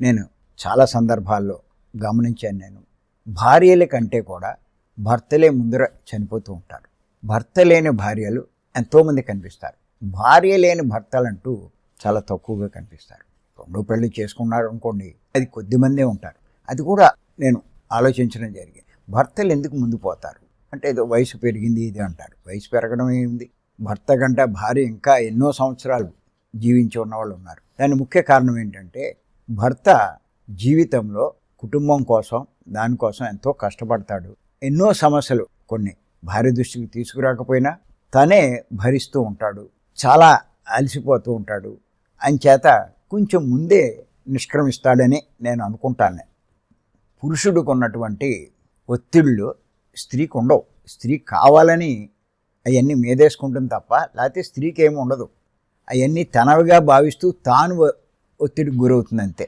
నేను చాలా సందర్భాల్లో గమనించాను. నేను భార్యల కంటే కూడా భర్తలే ముందర చనిపోతూ ఉంటారు. భర్త లేని భార్యలు ఎంతోమంది కనిపిస్తారు. భార్య లేని భర్తలంటూ చాలా తక్కువగా కనిపిస్తారు. రెండో పెళ్లి చేసుకున్నారు అనుకోండి, అది కొద్దిమందే ఉంటారు. అది కూడా నేను ఆలోచించడం జరిగింది. భర్తలు ఎందుకు ముందు పోతారు అంటే ఏదో వయసు పెరిగింది ఇది అంటారు. వయసు పెరగడం ఏమింది, భర్త కంటే భార్య ఇంకా ఎన్నో సంవత్సరాలు జీవించి ఉన్నవాళ్ళు ఉన్నారు. దాని ముఖ్య కారణం ఏంటంటే భర్త జీవితంలో కుటుంబం కోసం దానికోసం ఎంతో కష్టపడతాడు. ఎన్నో సమస్యలు కొన్ని భార్య దృష్టికి తీసుకురాకపోయినా తనే భరిస్తూ ఉంటాడు. చాలా అలసిపోతూ ఉంటాడు. అంచేత కొంచెం ముందే నిష్క్రమిస్తాడని నేను అనుకుంటాను. పురుషుడికి ఉన్నటువంటి ఒత్తిళ్ళు స్త్రీకి ఉండవు. స్త్రీ కావాలని అవన్నీ మీదేసుకుంటుంది తప్ప, లేకపోతే స్త్రీకి ఏమి ఉండదు. అవన్నీ తనవిగా భావిస్తూ తాను ఒత్తిడికి గురవుతుంది అంతే.